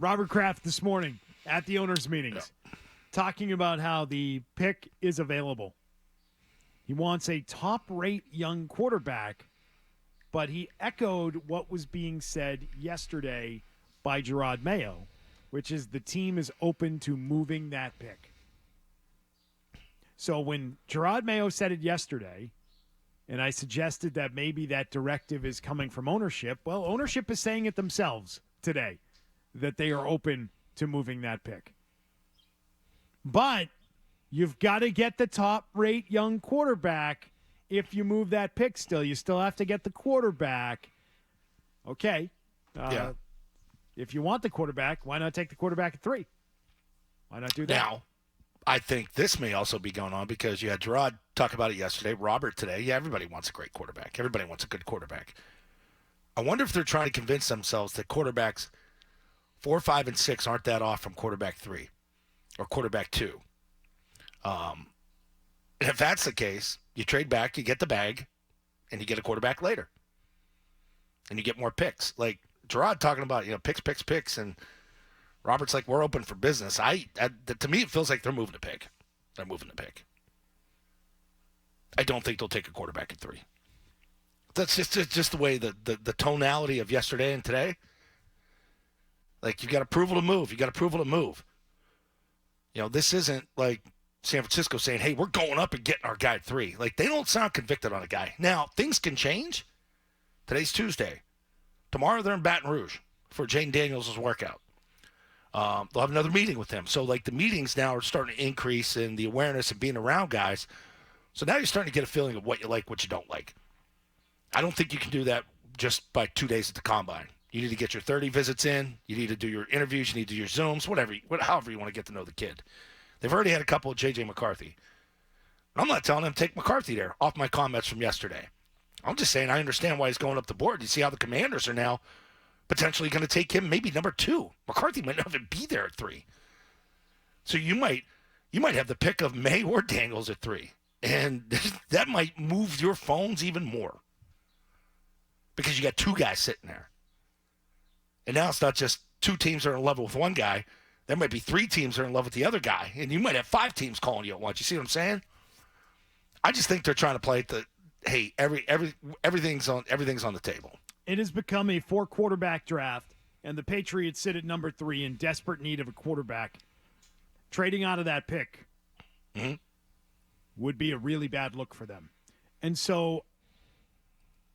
Robert Kraft this morning at the owners' meetings talking about how the pick is available. He wants a top-rate young quarterback, but he echoed what was being said yesterday by Gerard Mayo, which is the team is open to moving that pick. So when Gerard Mayo said it yesterday, and I suggested that maybe that directive is coming from ownership, well, ownership is saying it themselves today, that they are open to moving that pick. But you've got to get the top-rate young quarterback if you move that pick still. You still have to get the quarterback. Okay. If you want the quarterback, why not take the quarterback at 3? Why not do that? Now, I think this may also be going on because you had Gerard talk about it yesterday, Robert today. Yeah, everybody wants a great quarterback. Everybody wants a good quarterback. I wonder if they're trying to convince themselves that quarterbacks 4, 5, and 6 aren't that off from quarterback 3 or quarterback 2. And if that's the case, you trade back, you get the bag, and you get a quarterback later. And you get more picks. Like Gerard talking about, picks, and Robert's like, we're open for business. To me, it feels like they're moving the pick. They're moving the pick. I don't think they'll take a quarterback at 3. That's just the way the tonality of yesterday and today. Like, you got approval to move. This isn't like San Francisco saying, hey, we're going up and getting our guy at 3. Like, they don't sound convicted on a guy. Now, things can change. Today's Tuesday. Tomorrow they're in Baton Rouge for Jane Daniels' workout. They'll have another meeting with him. So, the meetings now are starting to increase in the awareness of being around guys. So now you're starting to get a feeling of what you like, what you don't like. I don't think you can do that just by 2 days at the Combine. You need to get your 30 visits in. You need to do your interviews. You need to do your Zooms, however you want to get to know the kid. They've already had a couple of J.J. McCarthy. I'm not telling them to take McCarthy there off my comments from yesterday. I'm just saying I understand why he's going up the board. You see how the Commanders are now potentially going to take him maybe number 2. McCarthy might not even be there at 3. So you might have the pick of May or Daniels at 3. And that might move your phones even more. Because you got 2 guys sitting there. And now it's not just 2 teams that are in love with one guy. There might be 3 teams that are in love with the other guy. And you might have 5 teams calling you at once. You see what I'm saying? I just think they're trying to play it hey, everything's on the table. It has become a 4-quarterback draft, and the Patriots sit at number 3 in desperate need of a quarterback. Trading out of that pick would be a really bad look for them. And so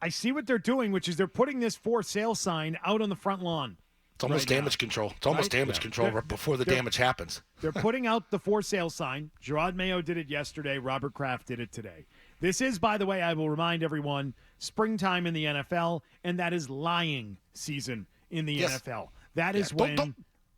I see what they're doing, which is they're putting this for sale sign out on the front lawn. It's almost damage control. It's almost damage control right before the damage happens. They're putting out the for sale sign. Gerard Mayo did it yesterday. Robert Kraft did it today. This is, by the way, I will remind everyone, springtime in the NFL, and that is lying season in the NFL. That is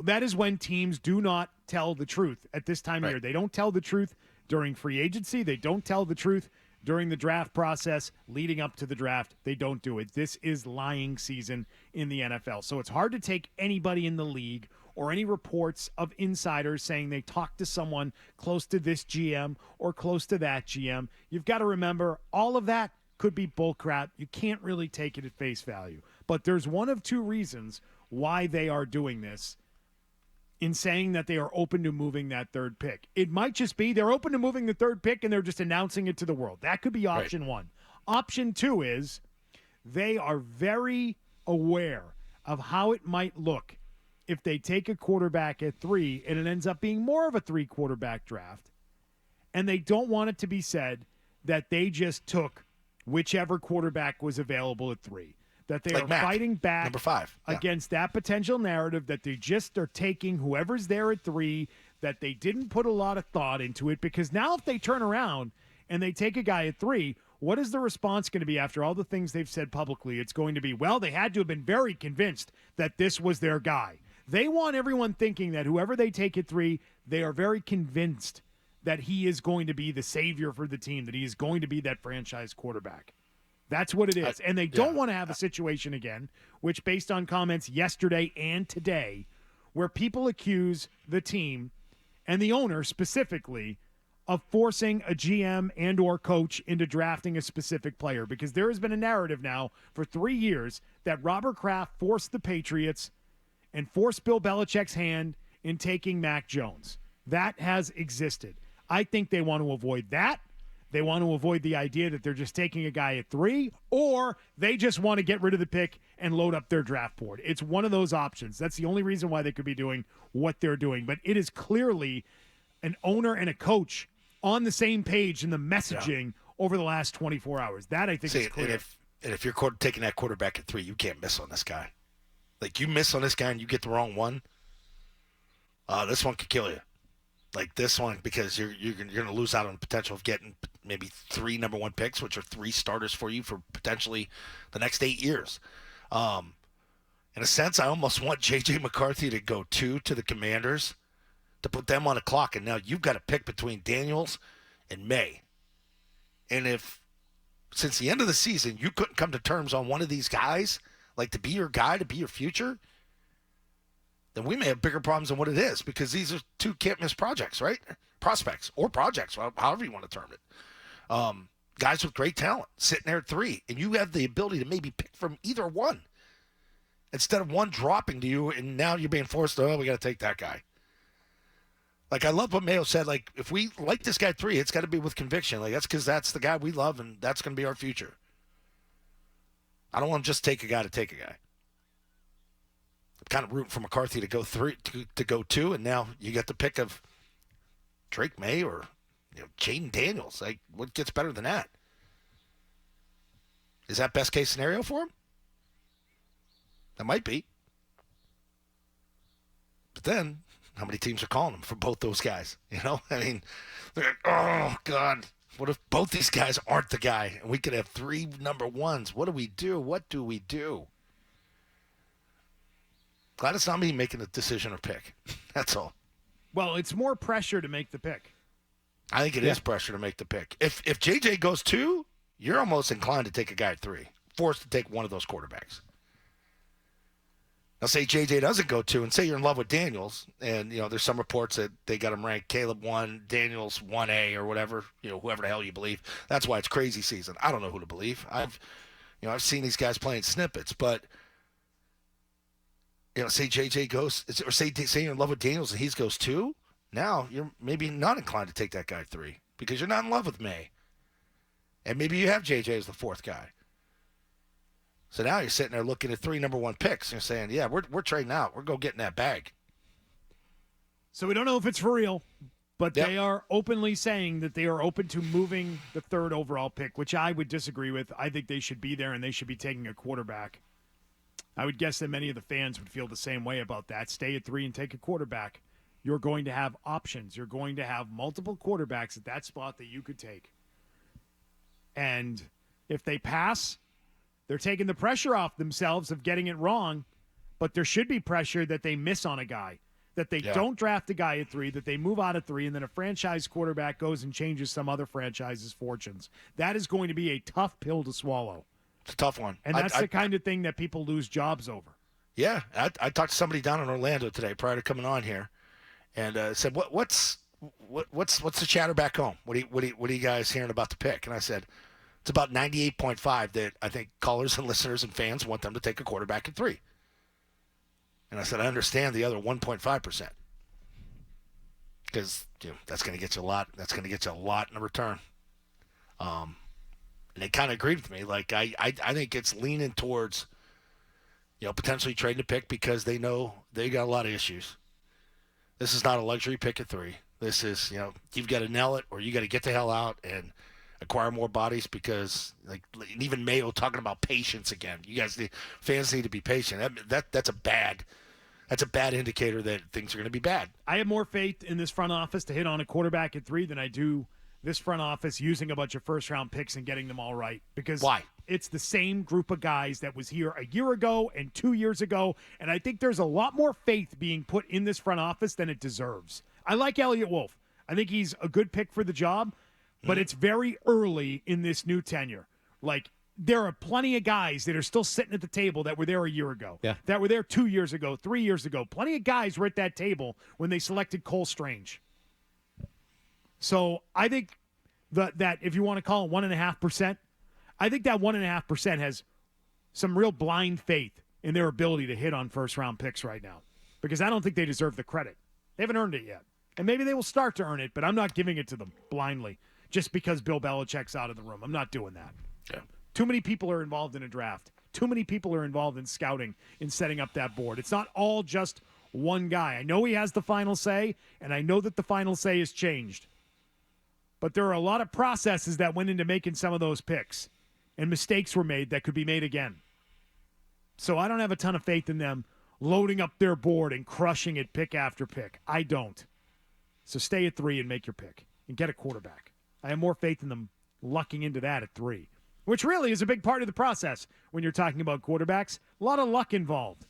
that is when teams do not tell the truth at this time of year. They don't tell the truth during free agency. They don't tell the truth during the draft process leading up to the draft. They don't do it. This is lying season in the NFL. So it's hard to take anybody in the league or any reports of insiders saying they talked to someone close to this GM or close to that GM. You've got to remember, all of that could be bullcrap. You can't really take it at face value. But there's one of 2 reasons why they are doing this in saying that they are open to moving that 3rd pick. It might just be they're open to moving the 3rd pick and they're just announcing it to the world. That could be option 1. Option 2 is they are very aware of how it might look if they take a quarterback at 3 and it ends up being more of a 3-quarterback draft. And they don't want it to be said that they just took whichever quarterback was available at 3. That they are fighting back number 5 against that potential narrative that they just are taking whoever's there at 3, that they didn't put a lot of thought into it. Because now if they turn around and they take a guy at 3, what is the response going to be after all the things they've said publicly? It's going to be, well, they had to have been very convinced that this was their guy. They want everyone thinking that whoever they take at 3, they are very convinced that he is going to be the savior for the team, that he is going to be that franchise quarterback. That's what it is. And they don't want to have a situation again, which based on comments yesterday and today, where people accuse the team and the owner specifically of forcing a GM and or coach into drafting a specific player. Because there has been a narrative now for 3 years that Robert Kraft forced the Patriots and force Bill Belichick's hand in taking Mac Jones. That has existed. I think they want to avoid that. They want to avoid the idea that they're just taking a guy at 3, or they just want to get rid of the pick and load up their draft board. It's one of those options. That's the only reason why they could be doing what they're doing. But it is clearly an owner and a coach on the same page in the messaging over the last 24 hours. That I think is clear. And if you're taking that quarterback at 3, you can't miss on this guy. Like, you miss on this guy and you get the wrong one, this one could kill you. Like this one, because you're going to lose out on the potential of getting maybe 3 number 1 picks, which are 3 starters for you for potentially the next 8 years. In a sense, I almost want J.J. McCarthy to go 2 to the Commanders to put them on the clock. And now you've got to pick between Daniels and May. And if, since the end of the season, you couldn't come to terms on one of these guys, like to be your guy, to be your future, then we may have bigger problems than what it is, because these are 2 can't-miss projects, right? Prospects or projects, however you want to term it. Guys with great talent sitting there at 3, and you have the ability to maybe pick from either one instead of one dropping to you, and now you're being forced to, we got to take that guy. Like, I love what Mayo said. Like, if we like this guy at 3, it's got to be with conviction. Like, that's because that's the guy we love, and that's going to be our future. I don't want to just take a guy to take a guy. Kind of rooting for McCarthy to go 3 to go 2, and now you get the pick of Drake May or Jaden Daniels. Like, what gets better than that? Is that best case scenario for him? That might be. But then, how many teams are calling him for both those guys? I mean, they're like, oh God, what if both these guys aren't the guy, and we could have 3 number 1s? What do we do? What do we do? Glad it's not me making the decision or pick. That's all. Well, it's more pressure to make the pick. I think it is pressure to make the pick. If JJ goes 2, you're almost inclined to take a guy at 3, forced to take one of those quarterbacks. Now, say JJ doesn't go 2, and say you're in love with Daniels, and there's some reports that they got him ranked Caleb 1, Daniels 1A, or whatever. Whoever the hell you believe. That's why it's crazy season. I don't know who to believe. I've seen these guys playing snippets, but. Say JJ goes, or say you're in love with Daniels and he goes 2, now you're maybe not inclined to take that guy 3 because you're not in love with May. And maybe you have JJ as the 4th guy. So now you're sitting there looking at 3 number 1 picks and you're saying, yeah, we're trading out. We're going to get in that bag. So we don't know if it's for real, but they are openly saying that they are open to moving the 3rd overall pick, which I would disagree with. I think they should be there and they should be taking a quarterback. I would guess that many of the fans would feel the same way about that. Stay at 3 and take a quarterback. You're going to have options. You're going to have multiple quarterbacks at that spot that you could take. And if they pass, they're taking the pressure off themselves of getting it wrong, but there should be pressure that they miss on a guy, that they don't draft a guy at 3, that they move out of 3, and then a franchise quarterback goes and changes some other franchise's fortunes. That is going to be a tough pill to swallow. It's a tough one. And that's the kind of thing that people lose jobs over. Yeah. I talked to somebody down in Orlando today prior to coming on here and said, what's the chatter back home? What are you guys hearing about the pick? And I said, it's about 98.5 that I think callers and listeners and fans want them to take a quarterback at 3. And I said, I understand the other 1.5%. Because that's going to get you a lot. That's going to get you a lot in a return. And they kind of agreed with me. Like, I think it's leaning towards, potentially trading a pick because they know they got a lot of issues. This is not a luxury pick at 3. This is, you've got to nail it or you got to get the hell out and acquire more bodies because, like, even Mayo talking about patience again. You guys, the fans need to be patient. That's a bad indicator that things are going to be bad. I have more faith in this front office to hit on a quarterback at 3 than I do this front office using a bunch of first-round picks and getting them all right. Because why? It's the same group of guys that was here a year ago and 2 years ago, and I think there's a lot more faith being put in this front office than it deserves. I like Elliott Wolf. I think he's a good pick for the job, but it's very early in this new tenure. Like, there are plenty of guys that are still sitting at the table that were there a year ago, that were there 2 years ago, 3 years ago. Plenty of guys were at that table when they selected Cole Strange. So I think that if you want to call it 1.5%, I think that 1.5% has some real blind faith in their ability to hit on first-round picks right now because I don't think they deserve the credit. They haven't earned it yet. And maybe they will start to earn it, but I'm not giving it to them blindly just because Bill Belichick's out of the room. I'm not doing that. Yeah. Too many people are involved in a draft. Too many people are involved in scouting, in setting up that board. It's not all just one guy. I know he has the final say, and I know that the final say has changed. But there are a lot of processes that went into making some of those picks, and mistakes were made that could be made again. So I don't have a ton of faith in them loading up their board and crushing it pick after pick. I don't. So stay at 3 and make your pick and get a quarterback. I have more faith in them lucking into that at 3, which really is a big part of the process when you're talking about quarterbacks. A lot of luck involved.